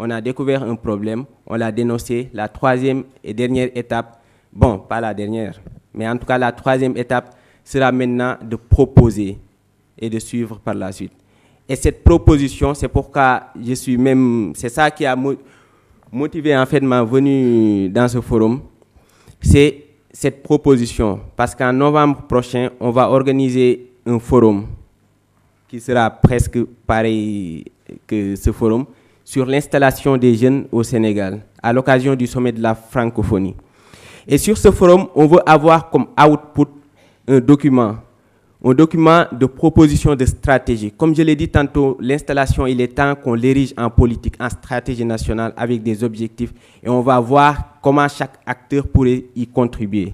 on a découvert un problème, on l'a dénoncé. La troisième et dernière étape, bon, pas la dernière, mais en tout cas la troisième étape sera maintenant de proposer et de suivre par la suite. Et cette proposition, c'est pourquoi c'est ça qui a motivé en fait ma venue dans ce forum, c'est cette proposition. Parce qu'en novembre prochain, on va organiser un forum qui sera presque pareil que ce forum, sur l'installation des jeunes au Sénégal, à l'occasion du sommet de la francophonie. Et sur ce forum, on veut avoir comme output un document de proposition de stratégie. Comme je l'ai dit tantôt, l'installation, il est temps qu'on l'érige en politique, en stratégie nationale, avec des objectifs, et on va voir comment chaque acteur pourrait y contribuer.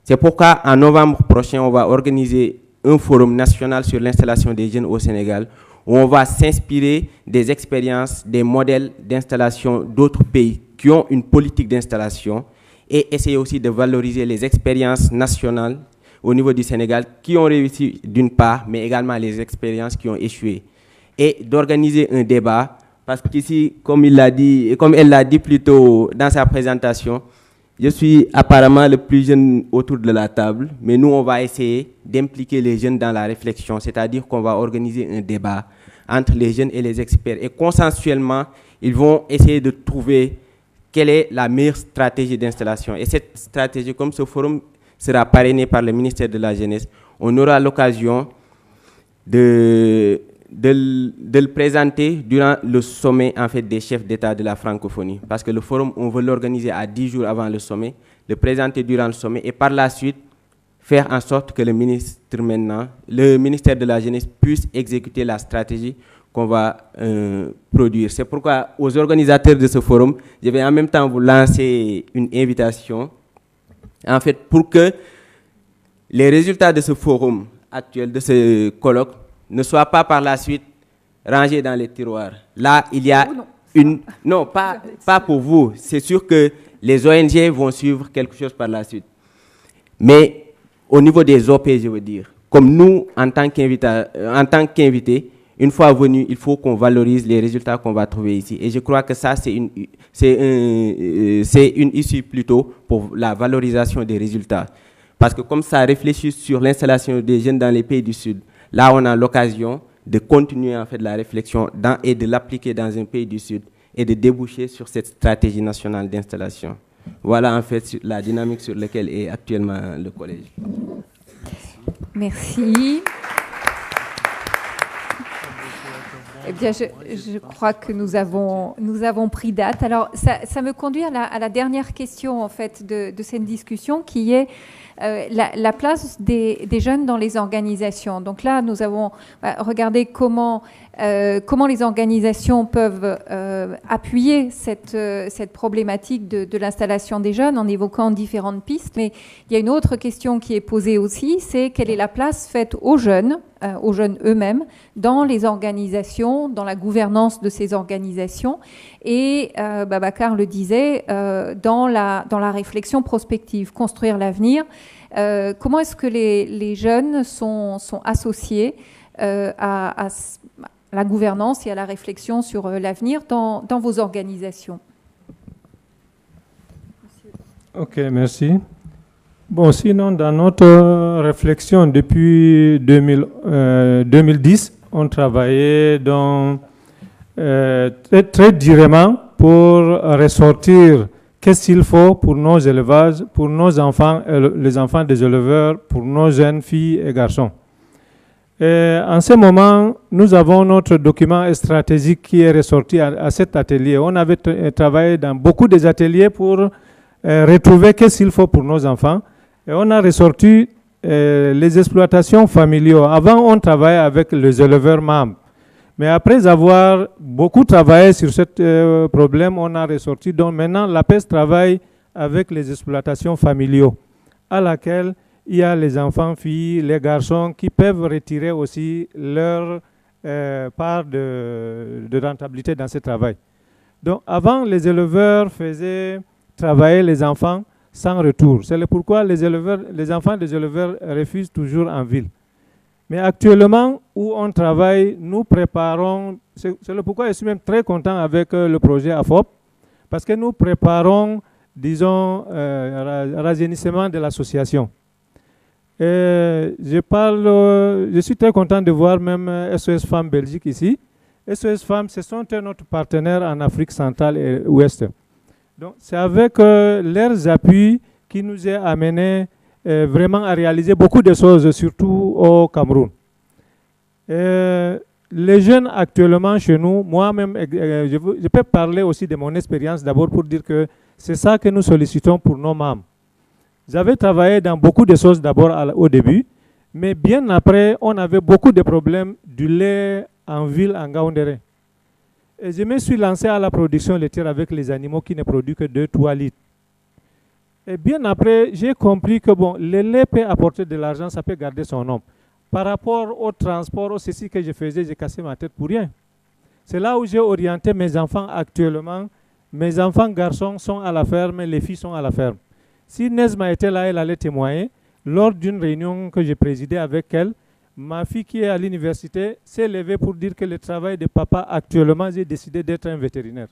C'est pourquoi, en novembre prochain, on va organiser un forum national sur l'installation des jeunes au Sénégal, où on va s'inspirer des expériences, des modèles d'installation d'autres pays qui ont une politique d'installation et essayer aussi de valoriser les expériences nationales au niveau du Sénégal qui ont réussi d'une part, mais également les expériences qui ont échoué. Et d'organiser un débat, parce qu'ici, comme elle l'a dit plus tôt dans sa présentation, je suis apparemment le plus jeune autour de la table, mais nous, on va essayer d'impliquer les jeunes dans la réflexion, c'est-à-dire qu'on va organiser un débat entre les jeunes et les experts. Et consensuellement, ils vont essayer de trouver quelle est la meilleure stratégie d'installation. Et cette stratégie, comme ce forum sera parrainé par le ministère de la Jeunesse, on aura l'occasion de le présenter durant le sommet en fait, des chefs d'État de la francophonie. Parce que le forum, on veut l'organiser à 10 jours avant le sommet, le présenter durant le sommet et par la suite, faire en sorte que le ministère de la Jeunesse puisse exécuter la stratégie qu'on va produire. C'est pourquoi, aux organisateurs de ce forum, je vais en même temps vous lancer une invitation, en fait, pour que les résultats de ce forum actuel, de ce colloque, ne soient pas par la suite rangés dans les tiroirs. Là, il y a une... Non, pas pour vous. C'est sûr que les ONG vont suivre quelque chose par la suite. Mais au niveau des OP, je veux dire, comme nous, en tant qu'invités, une fois venus, il faut qu'on valorise les résultats qu'on va trouver ici. Et je crois que ça, c'est une issue plutôt pour la valorisation des résultats. Parce que comme ça réfléchit sur l'installation des jeunes dans les pays du Sud, là, on a l'occasion de continuer en fait la réflexion et de l'appliquer dans un pays du Sud et de déboucher sur cette stratégie nationale d'installation. Voilà en fait la dynamique sur laquelle est actuellement le collège. Merci. Eh bien, je crois que nous avons pris date. Alors, ça me conduit à la dernière question en fait de cette discussion, qui est la place des jeunes dans les organisations. Donc là, nous avons regardé comment les organisations peuvent appuyer cette problématique de l'installation des jeunes en évoquant différentes pistes. Mais il y a une autre question qui est posée aussi, c'est quelle est la place faite aux jeunes eux-mêmes, dans les organisations, dans la gouvernance de ces organisations. Et Babacar le disait, dans la réflexion prospective, construire l'avenir. Comment est-ce que les jeunes sont associés à la gouvernance et à la réflexion sur l'avenir dans vos organisations? Ok, merci. Bon, sinon, dans notre réflexion depuis 2010, on travaillait très durement pour ressortir qu'est-ce qu'il faut pour nos élevages, pour nos enfants, les enfants des éleveurs, pour nos jeunes filles et garçons. Et en ce moment, nous avons notre document stratégique qui est ressorti à cet atelier. On avait travaillé dans beaucoup des ateliers pour retrouver qu'est-ce qu'il faut pour nos enfants. Et on a ressorti les exploitations familiales. Avant, on travaillait avec les éleveurs membres. Mais après avoir beaucoup travaillé sur ce problème, on a ressorti. Donc maintenant, l'APES travaille avec les exploitations familiales, à laquelle il y a les enfants, filles, les garçons qui peuvent retirer aussi leur part de rentabilité dans ce travail. Donc avant, les éleveurs faisaient travailler les enfants sans retour. C'est pourquoi les enfants des éleveurs refusent toujours en ville. Mais actuellement, où on travaille, nous préparons, c'est le pourquoi je suis même très content avec le projet AFOP, parce que nous préparons, disons, rajeunissement de l'association. Je suis très content de voir même SOS Femmes Belgique ici. SOS Femmes, ce sont notre partenaire en Afrique centrale et ouest. Donc, c'est avec leurs appuis qui nous est amené vraiment à réaliser beaucoup de choses, surtout au Cameroun. Les jeunes actuellement chez nous, moi-même, je peux parler aussi de mon expérience d'abord pour dire que c'est ça que nous sollicitons pour nos membres. J'avais travaillé dans beaucoup de choses d'abord au début, mais bien après, on avait beaucoup de problèmes du lait en ville, en Gaoundéré. Et je me suis lancé à la production laitière avec les animaux qui ne produisent que 2-3 litres. Et bien après, j'ai compris que bon, le lait peut apporter de l'argent, ça peut garder son nom. Par rapport au transport, au ceci que je faisais, j'ai cassé ma tête pour rien. C'est là où j'ai orienté mes enfants actuellement. Mes enfants garçons sont à la ferme, les filles sont à la ferme. Si Nesma était là, elle allait témoigner. Lors d'une réunion que j'ai présidée avec elle, ma fille qui est à l'université s'est levée pour dire que le travail de papa, actuellement, j'ai décidé d'être un vétérinaire.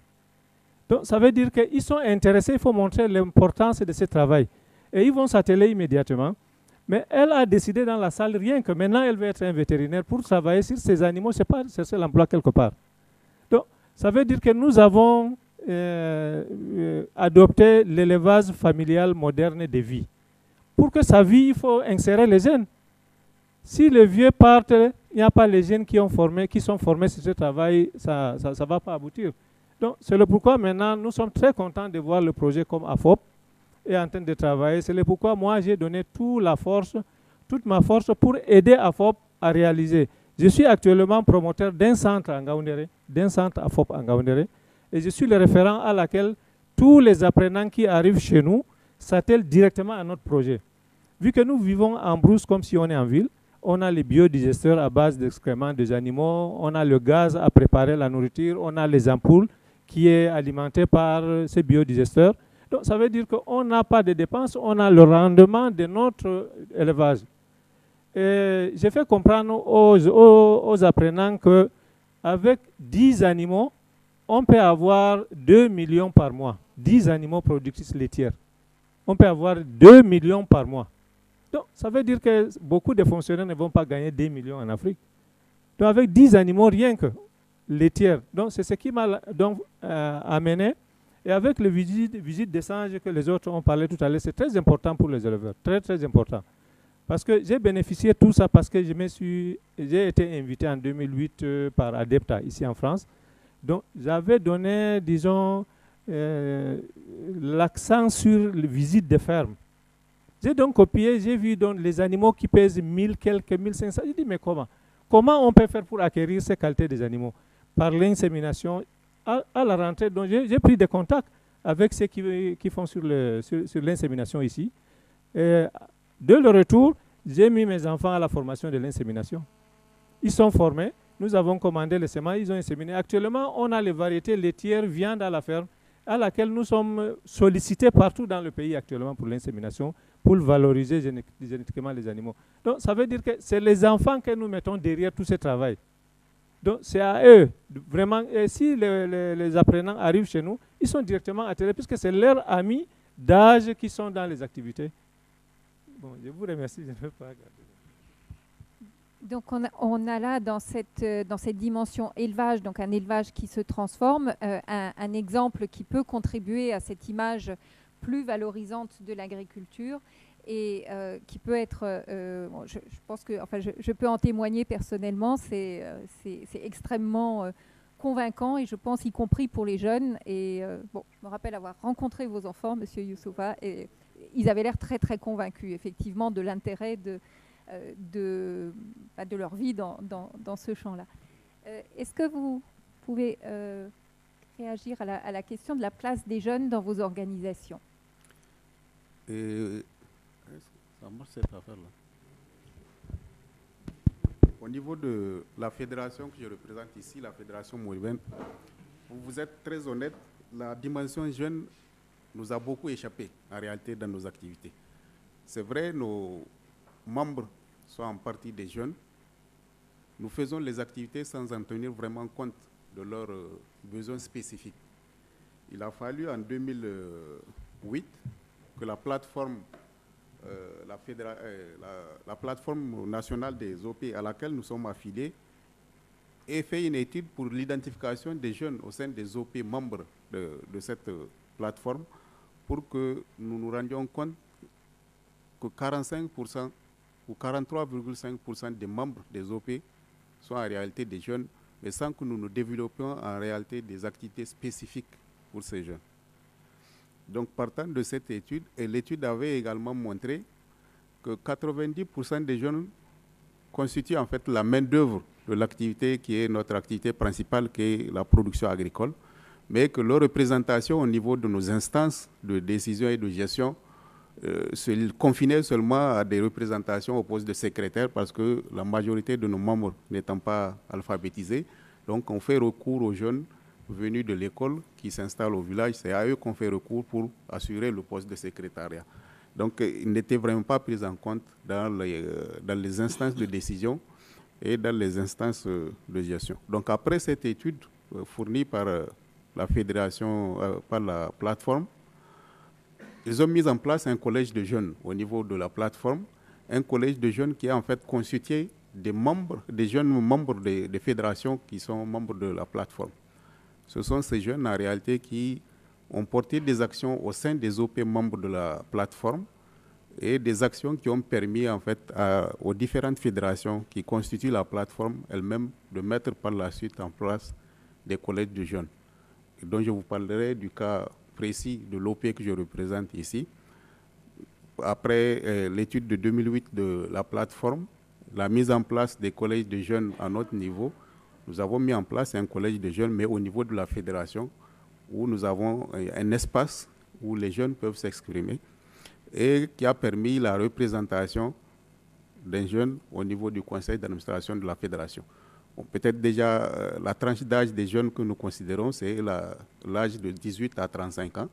Donc, ça veut dire qu'ils sont intéressés, il faut montrer l'importance de ce travail. Et ils vont s'atteler immédiatement. Mais elle a décidé dans la salle, rien que maintenant, elle veut être un vétérinaire pour travailler sur ces animaux, c'est pas chercher l'emploi quelque part. Donc, ça veut dire que nous avons adopté l'élevage familial moderne de vie. Pour que ça vie, il faut insérer les jeunes. Si les vieux partent, il n'y a pas les jeunes qui sont formés sur ce travail, ça ne va pas aboutir. Donc, c'est le pourquoi maintenant, nous sommes très contents de voir le projet comme AFOP est en train de travailler. C'est le pourquoi moi, j'ai donné toute ma force pour aider AFOP à réaliser. Je suis actuellement promoteur d'un centre en Gaoundéré, d'un centre AFOP en Gaoundéré, et je suis le référent à laquelle tous les apprenants qui arrivent chez nous s'attellent directement à notre projet. Vu que nous vivons en brousse comme si on est en ville, on a les biodigesteurs à base d'excréments des animaux, on a le gaz à préparer la nourriture, on a les ampoules qui est alimenté par ces biodigesteurs. Donc, ça veut dire qu'on n'a pas de dépenses, on a le rendement de notre élevage. Et j'ai fait comprendre aux apprenants qu'avec 10 animaux, on peut avoir 2 millions par mois. 10 animaux productrices laitières. On peut avoir 2 millions par mois. Donc, ça veut dire que beaucoup de fonctionnaires ne vont pas gagner 2 millions en Afrique. Donc, avec 10 animaux, rien que laitières. Donc, c'est ce qui m'a amené. Et avec les visites d'échange que les autres ont parlé tout à l'heure, c'est très important pour les éleveurs. Très, très important. Parce que j'ai bénéficié de tout ça parce que j'ai été invité en 2008 par Adepta, ici en France. Donc, j'avais donné, disons, l'accent sur les visites de ferme. J'ai donc copié, j'ai vu donc les animaux qui pèsent 1000 quelques, 1500. J'ai dit, mais comment? Comment on peut faire pour acquérir ces qualités des animaux? Par l'insémination. À la rentrée, donc j'ai pris des contacts avec ceux qui font sur l'insémination ici. Et de le retour, j'ai mis mes enfants à la formation de l'insémination. Ils sont formés. Nous avons commandé les semences, ils ont inséminé. Actuellement, on a les variétés laitières, viande à la ferme, à laquelle nous sommes sollicités partout dans le pays actuellement pour l'insémination, pour valoriser génétiquement les animaux. Donc, ça veut dire que c'est les enfants que nous mettons derrière tout ce travail. Donc, c'est à eux, vraiment, et si les apprenants arrivent chez nous, ils sont directement attirés, puisque c'est leurs amis d'âge qui sont dans les activités. Bon, je vous remercie, je ne vais pas regarder. Donc, on a là, dans cette dimension élevage, donc un élevage qui se transforme, un exemple qui peut contribuer à cette image plus valorisante de l'agriculture et qui peut être, je pense que, enfin, je peux en témoigner personnellement, c'est extrêmement convaincant et je pense y compris pour les jeunes. Et bon, je me rappelle avoir rencontré vos enfants, Monsieur Youssoufa, et ils avaient l'air très très convaincus, effectivement, de l'intérêt de leur vie dans ce champ-là. Est-ce que vous pouvez réagir à la question de la place des jeunes dans vos organisations? Ça marche cette affaire-là. Au niveau de la fédération que je représente ici, la fédération mauribaine, vous êtes très honnête, la dimension jeune nous a beaucoup échappé en réalité dans nos activités. C'est vrai, nos membres sont en partie des jeunes, nous faisons les activités sans en tenir vraiment compte de leurs besoins spécifiques. Il a fallu en 2008 que la plateforme, la plateforme nationale des OP à laquelle nous sommes affiliés ait fait une étude pour l'identification des jeunes au sein des OP membres de cette plateforme pour que nous nous rendions compte que 45% ou 43,5% des membres des OP sont en réalité des jeunes, mais sans que nous nous développions en réalité des activités spécifiques pour ces jeunes. Donc, partant de cette étude, et l'étude avait également montré que 90% des jeunes constituent en fait la main-d'œuvre de l'activité qui est notre activité principale, qui est la production agricole, mais que leur représentation au niveau de nos instances de décision et de gestion se confinait seulement à des représentations au poste de secrétaire parce que la majorité de nos membres n'étant pas alphabétisés, donc on fait recours aux jeunes venus de l'école qui s'installent au village, c'est à eux qu'on fait recours pour assurer le poste de secrétariat. Donc ils n'étaient vraiment pas pris en compte dans les instances de décision et dans les instances de gestion. Donc après cette étude fournie par la fédération, par la plateforme, ils ont mis en place un collège de jeunes au niveau de la plateforme, un collège de jeunes qui est en fait constitué des jeunes membres des fédérations qui sont membres de la plateforme. Ce sont ces jeunes en réalité qui ont porté des actions au sein des OP membres de la plateforme et des actions qui ont permis en fait aux différentes fédérations qui constituent la plateforme elle-même de mettre par la suite en place des collèges de jeunes. Et dont je vous parlerai du cas précis de l'OP que je représente ici. Après l'étude de 2008 de la plateforme, la mise en place des collèges de jeunes à notre niveau, nous avons mis en place un collège de jeunes, mais au niveau de la fédération, où nous avons un espace où les jeunes peuvent s'exprimer et qui a permis la représentation d'un jeune au niveau du conseil d'administration de la fédération. Bon, peut-être déjà la tranche d'âge des jeunes que nous considérons, c'est l'âge de 18 à 35 ans.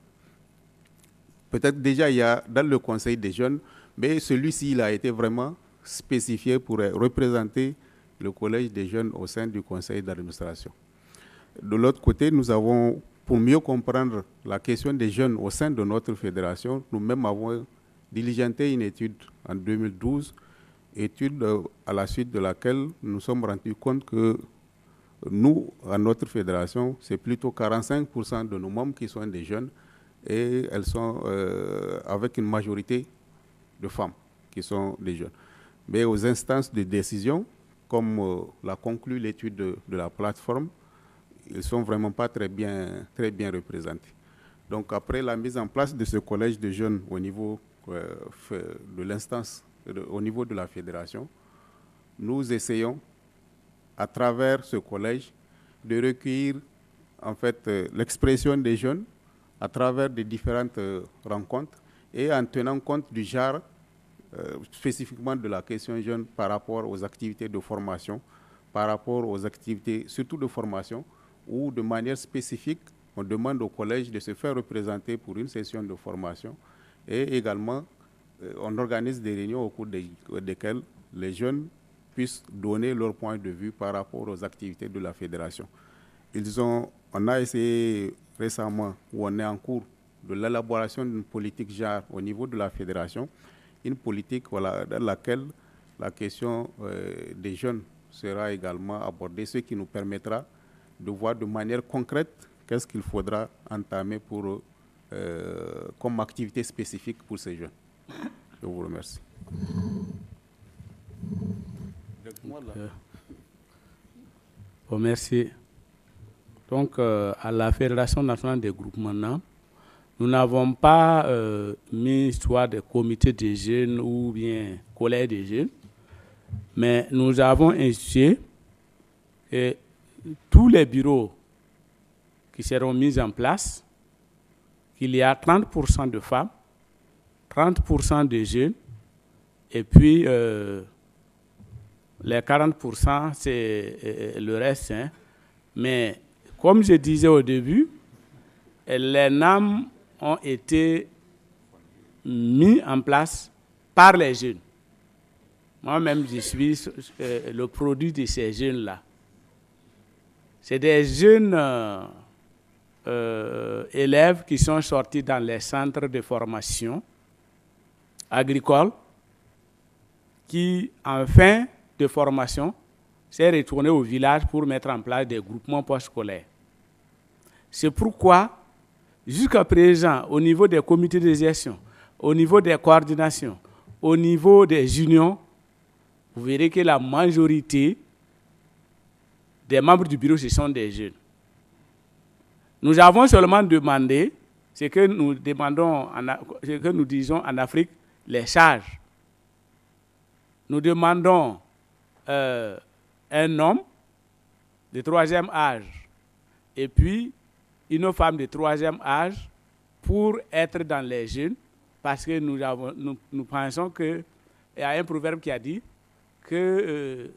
Peut-être déjà il y a dans le conseil des jeunes, mais celui-ci il a été vraiment spécifié pour représenter le collège des jeunes au sein du conseil d'administration. De l'autre côté, nous avons, pour mieux comprendre la question des jeunes au sein de notre fédération, nous-mêmes avons diligenté une étude en 2012, étude à la suite de laquelle nous nous sommes rendus compte que nous, à notre fédération, c'est plutôt 45% de nos membres qui sont des jeunes et elles sont avec une majorité de femmes qui sont des jeunes. Mais aux instances de décision, comme l'a conclu l'étude de la plateforme, ils ne sont vraiment pas très bien représentés. Donc après la mise en place de ce collège de jeunes au niveau de l'instance, au niveau de la fédération, nous essayons, à travers ce collège, de recueillir en fait l'expression des jeunes à travers des différentes rencontres et en tenant compte du genre, spécifiquement de la question jeune par rapport aux activités de formation, par rapport aux activités surtout de formation, où de manière spécifique, on demande au collège de se faire représenter pour une session de formation et également on organise des réunions au cours desquelles les jeunes puissent donner leur point de vue par rapport aux activités de la fédération. On a essayé récemment, où on est en cours de l'élaboration d'une politique genre au niveau de la fédération, une politique dans laquelle la question des jeunes sera également abordée, ce qui nous permettra de voir de manière concrète qu'est-ce qu'il faudra entamer comme activité spécifique pour ces jeunes. Je vous remercie. Bon, merci. Donc, à la Fédération nationale des groupements NAM, nous n'avons pas mis soit des comités de jeunes ou bien collèges de jeunes, mais nous avons institué que tous les bureaux qui seront mis en place, qu'il y a 30% de femmes, 30% de jeunes, et puis les 40%, c'est le reste. Hein. Mais comme je disais au début, les NAM ont été mis en place par les jeunes. Moi-même, je suis le produit de ces jeunes-là. C'est des jeunes élèves qui sont sortis dans les centres de formation agricole, qui, en fin de formation, s'est retourné au village pour mettre en place des groupements postscolaires. C'est pourquoi, jusqu'à présent, au niveau des comités de gestion, au niveau des coordinations, au niveau des unions, vous verrez que la majorité des membres du bureau, ce sont des jeunes. Nous avons seulement demandé ce que nous demandons, ce que nous disons en Afrique, les charges. Nous demandons un homme de 3e âge et puis une femme de 3e âge pour être dans les jeunes, parce que nous pensons qu'il y a un proverbe qui a dit que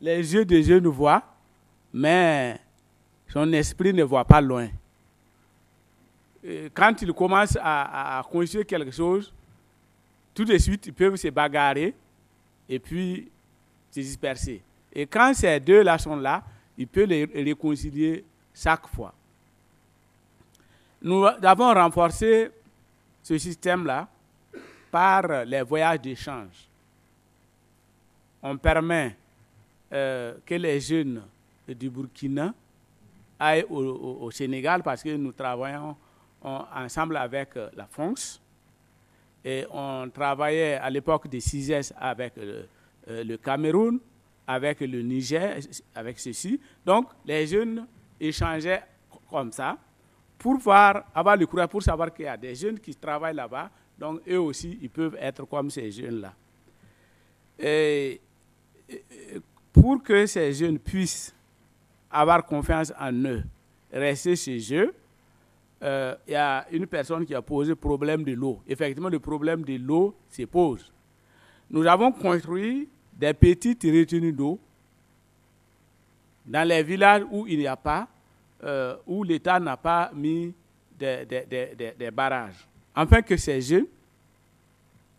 les yeux des jeunes voient, mais son esprit ne voit pas loin. Quand ils commencent à construire quelque chose, tout de suite, ils peuvent se bagarrer et puis se disperser. Et quand ces deux-là sont là, ils peuvent les réconcilier chaque fois. Nous avons renforcé ce système-là par les voyages d'échange. On permet que les jeunes du Burkina aillent au Sénégal, parce que nous travaillons ensemble avec la France. Et on travaillait à l'époque des 6S avec le Cameroun, avec le Niger, avec ceci. Donc, les jeunes échangeaient comme ça pour avoir le courage, pour savoir qu'il y a des jeunes qui travaillent là-bas. Donc, eux aussi, ils peuvent être comme ces jeunes-là. Et pour que ces jeunes puissent avoir confiance en eux, rester chez eux, il y a une personne qui a posé le problème de l'eau. Effectivement, le problème de l'eau se pose. Nous avons construit des petites retenues d'eau dans les villages où il n'y a pas, où l'État n'a pas mis des barrages. Afin que ces jeunes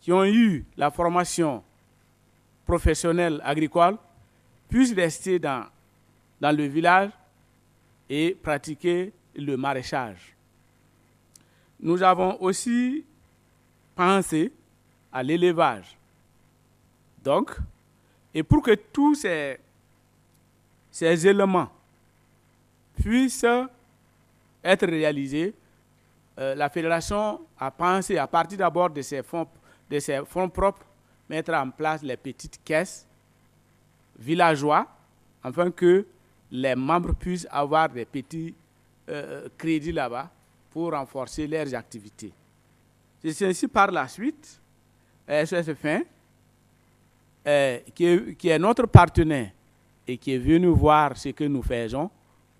qui ont eu la formation professionnelle agricole puissent rester dans le village et pratiquer le maraîchage. Nous avons aussi pensé à l'élevage. Donc, et pour que tous ces éléments puissent être réalisés, la fédération a pensé, à partir d'abord de ses fonds propres, mettre en place les petites caisses villageois, afin que les membres puissent avoir des petits crédits là-bas pour renforcer leurs activités. C'est ainsi par la suite, SOS Fin, qui est notre partenaire et qui est venu voir ce que nous faisons,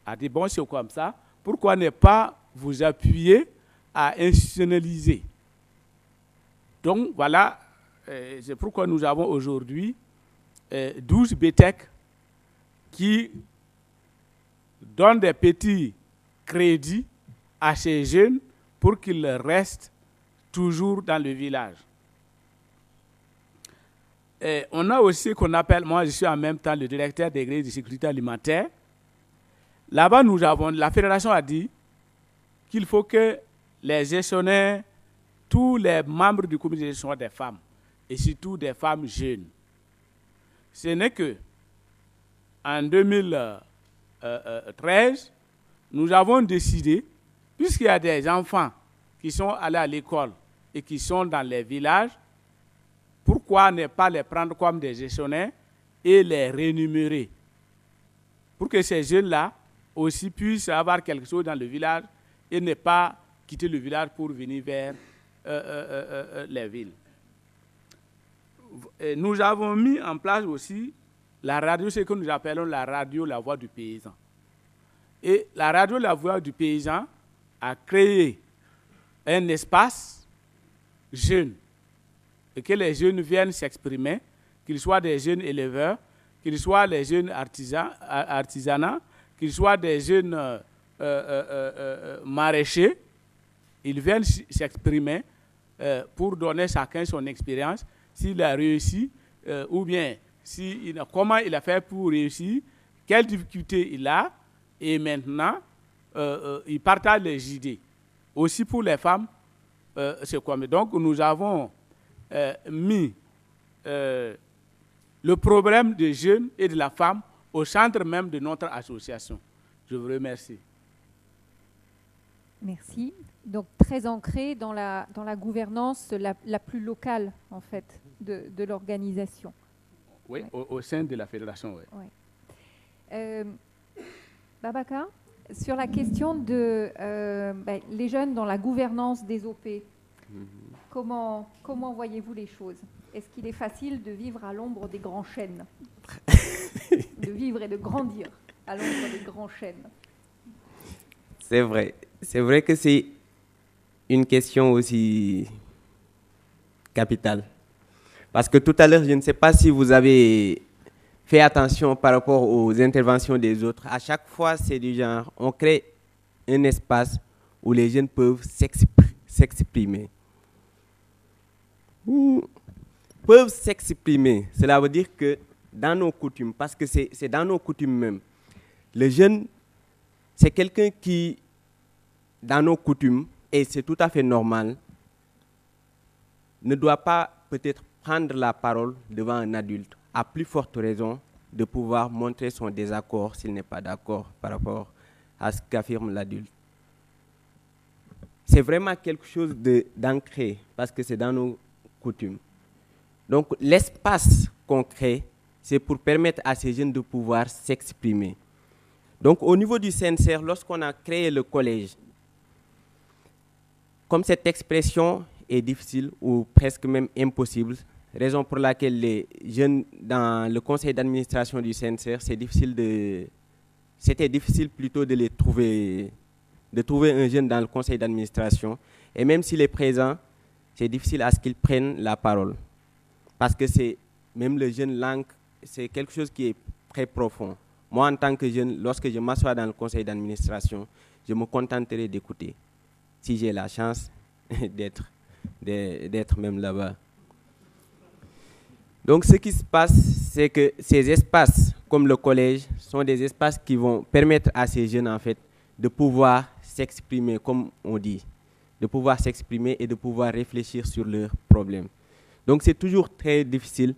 a dit, bon, c'est comme ça, pourquoi ne pas vous appuyer à institutionnaliser? Donc voilà, c'est pourquoi nous avons aujourd'hui 12 BTEC qui donnent des petits crédits à ces jeunes pour qu'ils restent toujours dans le village. Et on a aussi ce qu'on appelle, moi je suis en même temps le directeur des grilles de sécurité alimentaire. Là-bas, la fédération a dit qu'il faut que les gestionnaires, tous les membres du comité de gestion soient des femmes, et surtout des femmes jeunes. Ce n'est que en 2013, nous avons décidé, puisqu'il y a des enfants qui sont allés à l'école et qui sont dans les villages, pourquoi ne pas les prendre comme des gestionnaires et les rémunérer pour que ces jeunes-là aussi puissent avoir quelque chose dans le village et ne pas quitter le village pour venir vers les villes. Et nous avons mis en place aussi la radio, ce que nous appelons la radio La Voix du Paysan. Et la radio La Voix du Paysan a créé un espace jeune et que les jeunes viennent s'exprimer, qu'ils soient des jeunes éleveurs, qu'ils soient des jeunes artisanats, qu'ils soient des jeunes maraîchers, ils viennent s'exprimer pour donner chacun son expérience, s'il a réussi, ou bien comment il a fait pour réussir, quelles difficultés il a, et maintenant, il partage les idées. Aussi pour les femmes, c'est comme. Donc, nous avons mis le problème des jeunes et de la femme au centre même de notre association. Je vous remercie. Merci. Donc, très ancré dans la gouvernance la plus locale, en fait, de l'organisation. Oui, ouais. Au sein de la fédération, oui. Ouais. Babacar, sur la question de les jeunes dans la gouvernance des OP, comment voyez-vous les choses? Est-ce qu'il est facile de vivre à l'ombre des grands chênes? De vivre et de grandir à l'ombre des grands chênes? C'est vrai. C'est vrai que c'est une question aussi capitale. Parce que tout à l'heure, je ne sais pas si vous avez fait attention par rapport aux interventions des autres. À chaque fois, c'est du genre, on crée un espace où les jeunes peuvent s'exprimer. Peuvent s'exprimer. Cela veut dire que dans nos coutumes, parce que c'est dans nos coutumes même, le jeune, c'est quelqu'un qui, dans nos coutumes, et c'est tout à fait normal, ne doit pas peut-être prendre la parole devant un adulte, à plus forte raison de pouvoir montrer son désaccord s'il n'est pas d'accord par rapport à ce qu'affirme l'adulte. C'est vraiment quelque chose d'ancré, parce que c'est dans nos coutumes. Donc l'espace qu'on crée, c'est pour permettre à ces jeunes de pouvoir s'exprimer. Donc au niveau du CNCR, lorsqu'on a créé le collège, comme cette expression est difficile ou presque même impossible, raison pour laquelle les jeunes dans le conseil d'administration du CNCR, c'était difficile plutôt de trouver un jeune dans le conseil d'administration. Et même s'il est présent, c'est difficile à ce qu'il prenne la parole. Parce que même le jeune langue, c'est quelque chose qui est très profond. Moi, en tant que jeune, lorsque je m'assois dans le conseil d'administration, je me contenterai d'écouter, si j'ai la chance d'être même là-bas. Donc, ce qui se passe, c'est que ces espaces, comme le collège, sont des espaces qui vont permettre à ces jeunes, en fait, de pouvoir s'exprimer, comme on dit, de pouvoir s'exprimer et de pouvoir réfléchir sur leurs problèmes. Donc, c'est toujours très difficile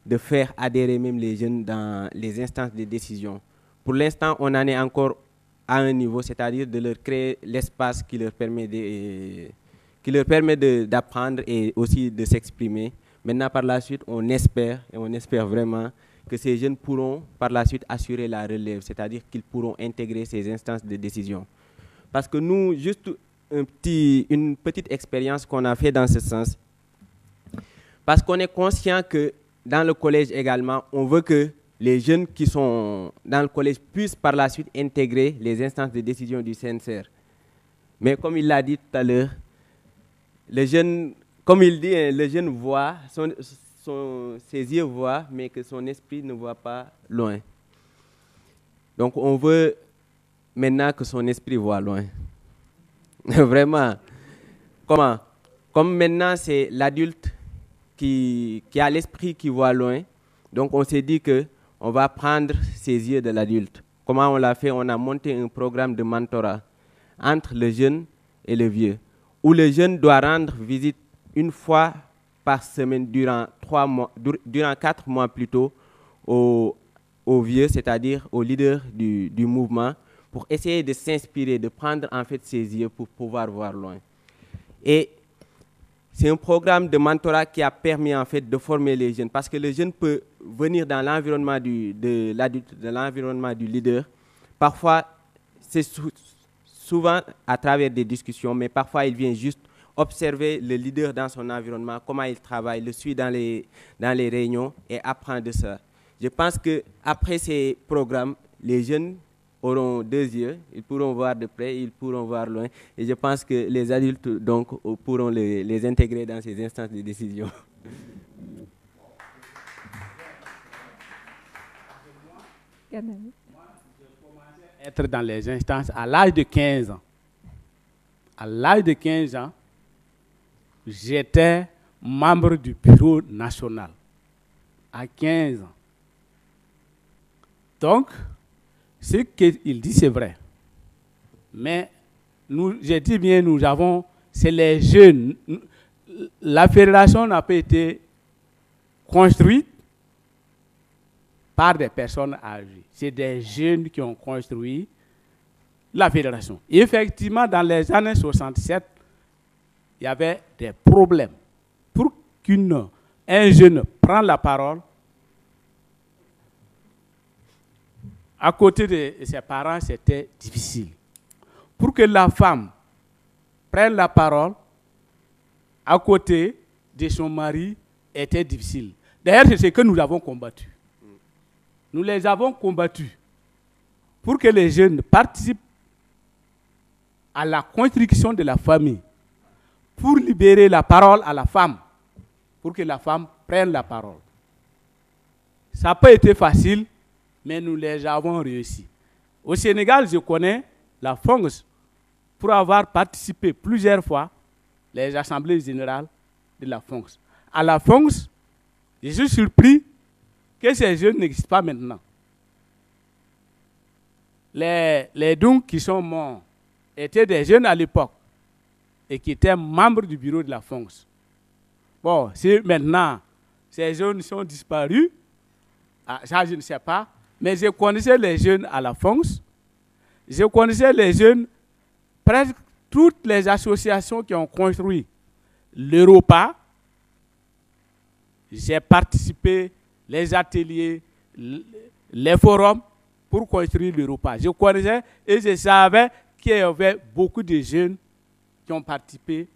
de faire adhérer même les jeunes dans les instances de décision. Pour l'instant, on en est encore à un niveau, c'est-à-dire de leur créer l'espace qui leur permet d'apprendre et aussi de s'exprimer. Maintenant, par la suite, on espère vraiment que ces jeunes pourront par la suite assurer la relève, c'est-à-dire qu'ils pourront intégrer ces instances de décision. Parce que nous, juste une petite expérience qu'on a fait dans ce sens, parce qu'on est conscient que dans le collège également, on veut que les jeunes qui sont dans le collège puissent par la suite intégrer les instances de décision du CNCR. Mais comme il l'a dit tout à l'heure, le jeune, comme il dit, le jeune voit, ses yeux voient, mais que son esprit ne voit pas loin. Donc on veut maintenant que son esprit voit loin. Vraiment. Comment? Comme maintenant c'est l'adulte qui a l'esprit qui voit loin, donc on s'est dit qu'on va prendre ses yeux de l'adulte. Comment on l'a fait? On a monté un programme de mentorat entre le jeune et le vieux, où le jeune doit rendre visite une fois par semaine durant 4 mois plutôt au vieux, c'est-à-dire au leader du mouvement, pour essayer de s'inspirer, de prendre en fait ses yeux pour pouvoir voir loin. Et c'est un programme de mentorat qui a permis en fait de former les jeunes, parce que le jeune peut venir dans l'environnement de l'adulte, de l'environnement du leader. Parfois, c'est souvent à travers des discussions, mais parfois il vient juste observer le leader dans son environnement, comment il travaille, le suit dans les réunions et apprend de ça. Je pense qu'après ces programmes, les jeunes auront 2 yeux, ils pourront voir de près, ils pourront voir loin. Et je pense que les adultes donc, pourront les intégrer dans ces instances de décision. Moi, je commençais à être dans les instances à l'âge de 15 ans. À l'âge de 15 ans, j'étais membre du bureau national à 15 ans. Donc, ce qu'il dit, c'est vrai. Mais j'ai dit bien, c'est les jeunes. La fédération n'a pas été construite par des personnes âgées. C'est des jeunes qui ont construit la fédération. Et effectivement, dans les années 67, il y avait des problèmes. Pour qu'un jeune prenne la parole, à côté de ses parents, c'était difficile. Pour que la femme prenne la parole, à côté de son mari, était difficile. D'ailleurs, c'est ce que nous avons combattu. Nous les avons combattus pour que les jeunes participent à la construction de la famille, pour libérer la parole à la femme, pour que la femme prenne la parole. Ça n'a pas été facile, mais nous les avons réussi. Au Sénégal, je connais la FONGS pour avoir participé plusieurs fois les assemblées générales de la FONGS. À la FONGS, je suis surpris que ces jeunes n'existent pas maintenant. Les Dung qui sont morts étaient des jeunes à l'époque et qui étaient membres du bureau de la FONGS. Bon, si maintenant ces jeunes sont disparus, ça je ne sais pas, mais je connaissais les jeunes à la FONGS, je connaissais les jeunes, presque toutes les associations qui ont construit l'Europa. J'ai participé les ateliers, les forums pour construire l'Europa. Je connaissais et je savais qu'il y avait beaucoup de jeunes qui ont participé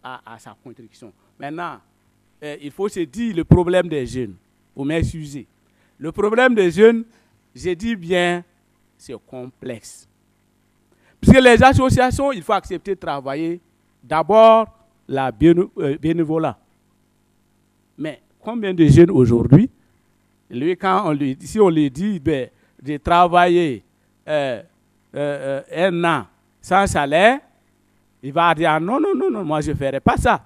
à sa construction. Maintenant, il faut se dire le problème des jeunes. Vous m'excusez. Le problème des jeunes, je dis bien, c'est complexe. Parce que les associations, il faut accepter de travailler d'abord la bénévolat. Mais combien de jeunes aujourd'hui, lui, si on lui dit de travailler un an sans salaire, il va dire non, moi je ne ferai pas ça.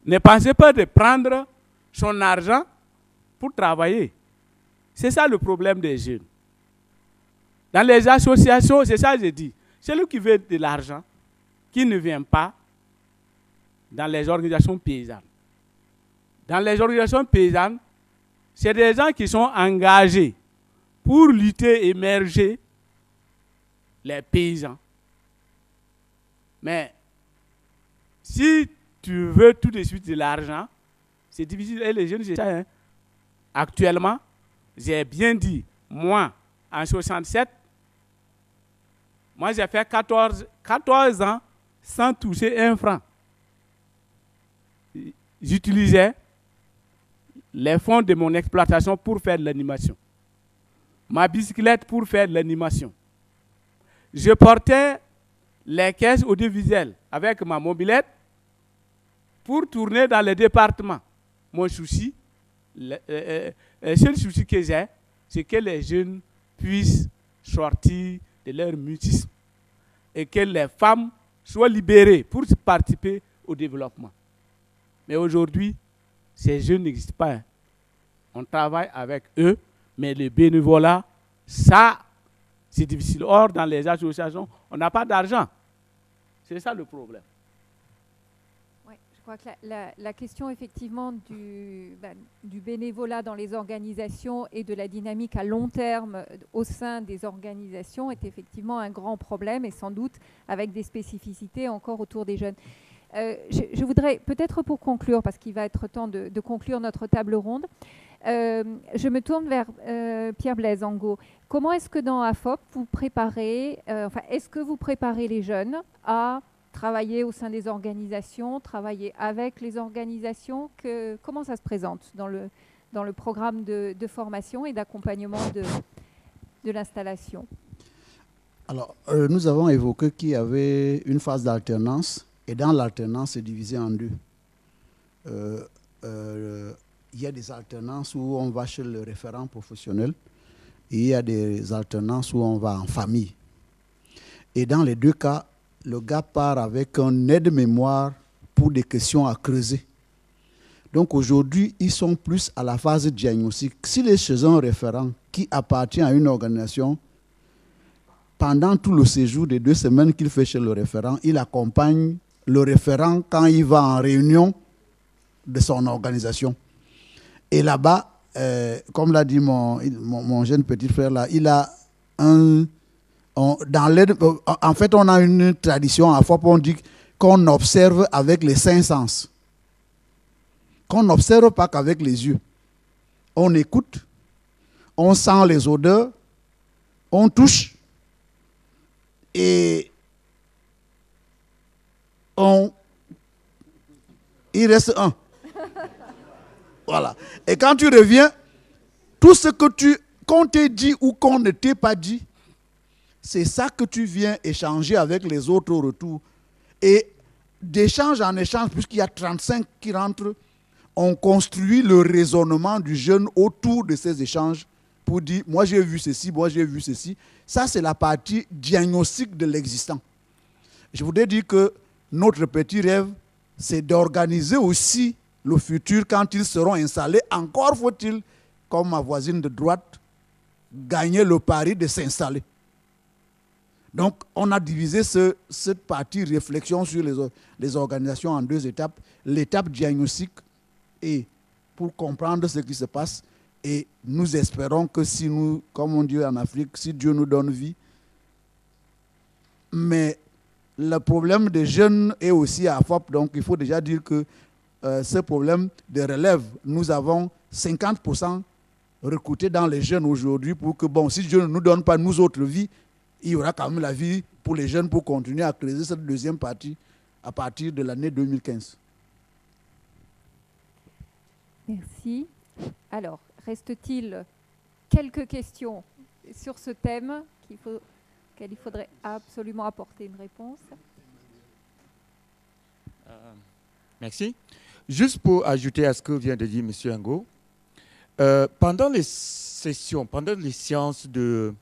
Ne pensez pas de prendre son argent pour travailler. C'est ça le problème des jeunes. Dans les associations, c'est ça que je dis. Celui qui veut de l'argent, qui ne vient pas dans les organisations paysannes. Dans les organisations paysannes, c'est des gens qui sont engagés pour lutter, émerger les paysans. Mais si tu veux tout de suite de l'argent, c'est difficile. Et les jeunes, c'est ça. Hein. Actuellement, j'ai bien dit, moi, en 67, moi j'ai fait 14 ans sans toucher un franc. J'utilisais les fonds de mon exploitation pour faire de l'animation. Ma bicyclette pour faire de l'animation. Je portais les caisses audiovisuelles avec ma mobilette pour tourner dans les départements. Mon souci, le seul souci que j'ai, c'est que les jeunes puissent sortir de leur mutisme et que les femmes soient libérées pour participer au développement. Mais aujourd'hui, ces jeunes n'existent pas. Hein. On travaille avec eux, mais le bénévolat, ça, c'est difficile. Or, dans les associations, on n'a pas d'argent. C'est ça le problème. Oui, je crois que la question, effectivement, du bénévolat dans les organisations et de la dynamique à long terme au sein des organisations est effectivement un grand problème et sans doute avec des spécificités encore autour des jeunes. Je voudrais, peut-être pour conclure, parce qu'il va être temps de conclure notre table ronde, je me tourne vers Pierre Blaise Angot. Comment est-ce que dans AFOP, vous préparez, est-ce que vous préparez les jeunes à travailler au sein des organisations, travailler avec les organisations comment ça se présente dans le programme de formation et d'accompagnement de l'installation? Alors, nous avons évoqué qu'il y avait une phase d'alternance. Et dans l'alternance, c'est divisé en deux. Il y a des alternances où on va chez le référent professionnel et il y a des alternances où on va en famille. Et dans les deux cas, le gars part avec un aide-mémoire pour des questions à creuser Donc aujourd'hui, ils sont plus à la phase diagnostique. S'il est chez un référent qui appartient à une organisation, pendant tout le séjour des 2 semaines qu'il fait chez le référent, il accompagne le référent quand il va en réunion de son organisation. Et là-bas, comme l'a dit mon jeune petit frère, là, il a en fait, on a une tradition, à fois on dit qu'on observe avec les 5 sens. Qu'on n'observe pas qu'avec les yeux. On écoute, on sent les odeurs, on touche, et il reste un. Voilà. Et quand tu reviens, tout ce qu'on t'ait dit ou qu'on ne t'ait pas dit, c'est ça que tu viens échanger avec les autres au retour. Et d'échange en échange, puisqu'il y a 35 qui rentrent, on construit le raisonnement du jeune autour de ces échanges pour dire, moi j'ai vu ceci, moi j'ai vu ceci. Ça, c'est la partie diagnostique de l'existant. Je voudrais dire que notre petit rêve, c'est d'organiser aussi le futur quand ils seront installés. Encore faut-il, comme ma voisine de droite, gagner le pari de s'installer. Donc, on a divisé cette partie réflexion sur les organisations en 2 étapes. L'étape diagnostique et pour comprendre ce qui se passe. Et nous espérons que si nous, comme on dit en Afrique, si Dieu nous donne vie, mais le problème des jeunes est aussi à FOP, donc il faut déjà dire que ce problème de relève, nous avons 50% recrutés dans les jeunes aujourd'hui pour que, bon, si Dieu ne nous donne pas nous autres vie, il y aura quand même la vie pour les jeunes pour continuer à creuser cette deuxième partie à partir de l'année 2015. Merci. Alors, reste-t-il quelques questions sur ce thème auquel il faudrait absolument apporter une réponse? Merci. Juste pour ajouter à ce que vient de dire M. Ngo, pendant les sessions, pendant les séances de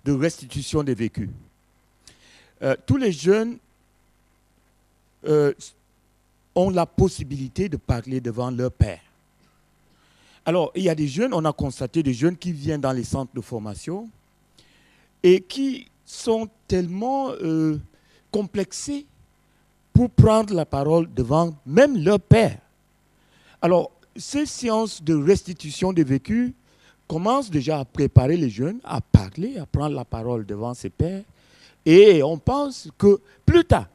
restitution des vécus, tous les jeunes ont la possibilité de parler devant leur père. Alors, il y a des jeunes, on a constaté des jeunes qui viennent dans les centres de formation et qui sont tellement complexés pour prendre la parole devant même leur père. Alors, ces séances de restitution des vécus commencent déjà à préparer les jeunes à parler, à prendre la parole devant ses pairs. Et on pense que plus tard,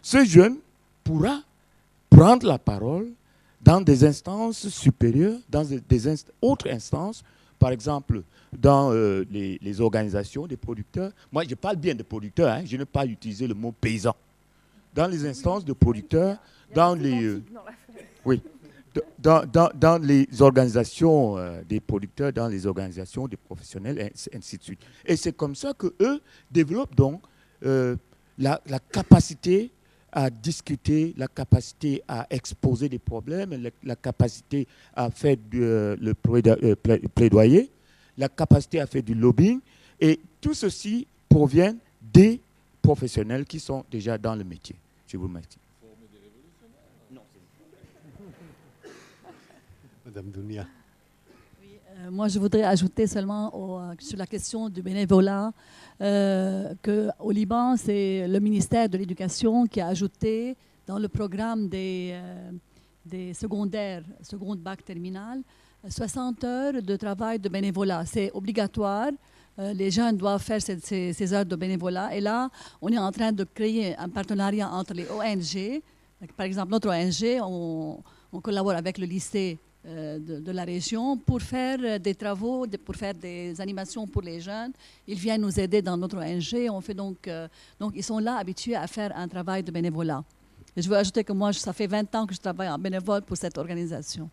ce jeune pourra prendre la parole dans des instances supérieures, dans des autres instances, par exemple dans les organisations des producteurs. Moi, je parle bien de producteurs, hein, je n'ai pas utilisé le mot paysan. Dans les instances de producteurs, dans les... oui, dans les organisations des producteurs, dans les organisations des professionnels, et ainsi de suite. Et c'est comme ça qu'eux développent donc la capacité à discuter, la capacité à exposer des problèmes, la capacité à faire le plaidoyer, la capacité à faire du lobbying. Et tout ceci provient des professionnels qui sont déjà dans le métier. Je vous remercie. Madame Dounia. Oui, moi, je voudrais ajouter seulement sur la question du bénévolat qu'au Liban, c'est le ministère de l'Éducation qui a ajouté dans le programme des secondaires, seconde bac terminal, 60 heures de travail de bénévolat. C'est obligatoire. Les jeunes doivent faire ces heures de bénévolat. Et là, on est en train de créer un partenariat entre les ONG. Par exemple, notre ONG, on collabore avec le lycée de la région pour faire des travaux, pour faire des animations pour les jeunes. Ils viennent nous aider dans notre ONG. On fait donc ils sont là habitués à faire un travail de bénévolat. Et je veux ajouter que moi, ça fait 20 ans que je travaille en bénévole pour cette organisation.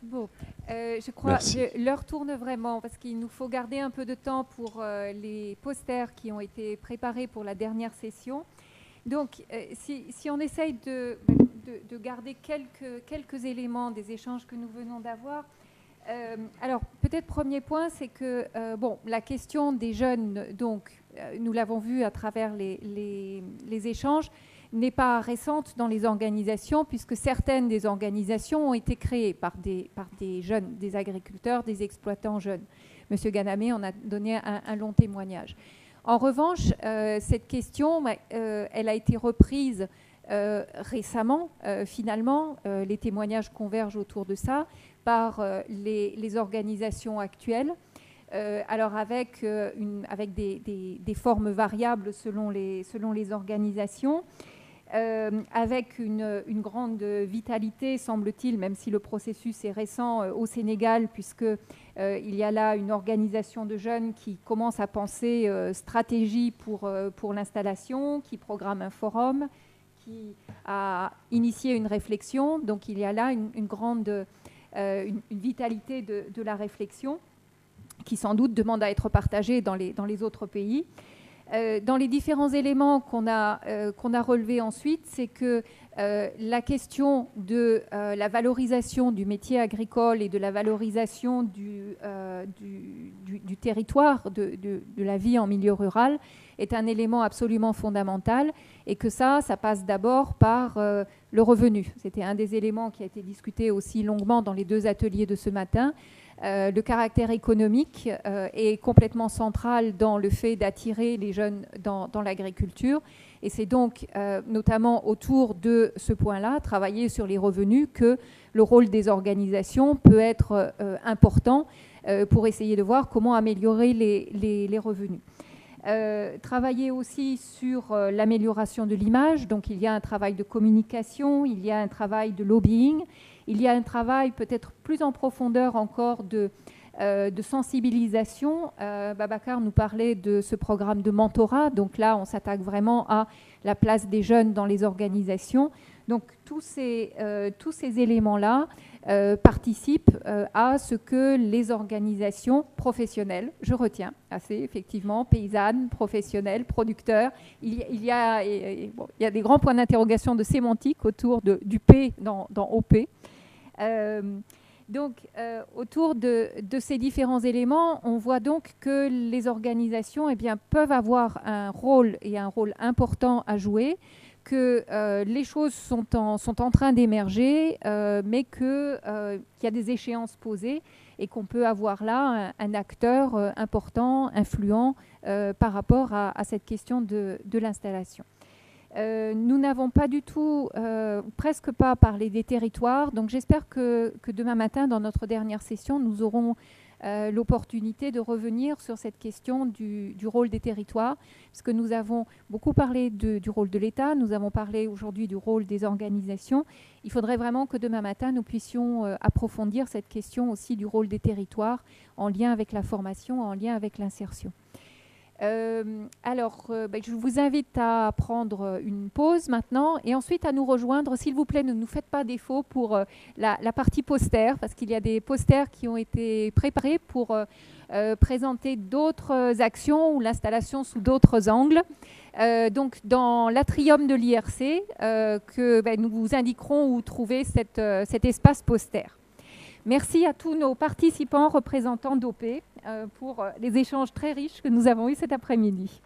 Bon, je crois que l'heure tourne vraiment parce qu'il nous faut garder un peu de temps pour les posters qui ont été préparés pour la dernière session. Donc, si on essaye de garder quelques éléments des échanges que nous venons d'avoir, alors peut-être premier point, c'est que la question des jeunes, donc nous l'avons vu à travers les échanges, n'est pas récente dans les organisations, puisque certaines des organisations ont été créées par des jeunes, des agriculteurs, des exploitants jeunes. Monsieur Ganamé en a donné un long témoignage. En revanche, cette question, elle a été reprise récemment, finalement, les témoignages convergent autour de ça, par les organisations actuelles, alors avec des formes variables selon les organisations, avec une grande vitalité, semble-t-il, même si le processus est récent au Sénégal, puisqu'il y a là une organisation de jeunes qui commence à penser stratégie pour l'installation, qui programme un forum, qui a initié une réflexion. Donc il y a là une grande une vitalité de la réflexion qui sans doute demande à être partagée dans les autres pays. Dans les différents éléments qu'on a relevés ensuite, c'est que la question de la valorisation du métier agricole et de la valorisation du territoire, de la vie en milieu rural, est un élément absolument fondamental, et que ça passe d'abord par le revenu. C'était un des éléments qui a été discuté aussi longuement dans les 2 ateliers de ce matin. Le caractère économique est complètement central dans le fait d'attirer les jeunes dans l'agriculture. Et c'est donc notamment autour de ce point-là, travailler sur les revenus, que le rôle des organisations peut être important pour essayer de voir comment améliorer les revenus. Travailler aussi sur l'amélioration de l'image. Donc il y a un travail de communication, il y a un travail de lobbying. Il y a un travail peut-être plus en profondeur encore de sensibilisation. Babacar nous parlait de ce programme de mentorat. Donc là, on s'attaque vraiment à la place des jeunes dans les organisations. Donc tous ces éléments-là participent à ce que les organisations professionnelles, je retiens assez effectivement, paysannes, professionnelles, producteurs, il y a des grands points d'interrogation de sémantique autour du P dans OP. Donc, autour de ces différents éléments, on voit donc que les organisations peuvent avoir un rôle important à jouer, que les choses sont en train d'émerger, mais qu'il y a des échéances posées et qu'on peut avoir là un acteur important, influent par rapport à cette question de l'installation. Nous n'avons pas du tout, presque pas parlé des territoires, donc j'espère que demain matin, dans notre dernière session, nous aurons l'opportunité de revenir sur cette question du rôle des territoires, puisque nous avons beaucoup parlé du rôle de l'État, nous avons parlé aujourd'hui du rôle des organisations. Il faudrait vraiment que demain matin, nous puissions approfondir cette question aussi du rôle des territoires en lien avec la formation, en lien avec l'insertion. Je vous invite à prendre une pause maintenant et ensuite à nous rejoindre. S'il vous plaît, ne nous faites pas défaut pour la partie poster, parce qu'il y a des posters qui ont été préparés pour présenter d'autres actions ou l'installation sous d'autres angles. Donc, dans l'atrium de l'IRC, nous vous indiquerons où trouver cet espace poster. Merci à tous nos participants représentants d'OP pour les échanges très riches que nous avons eus cet après-midi.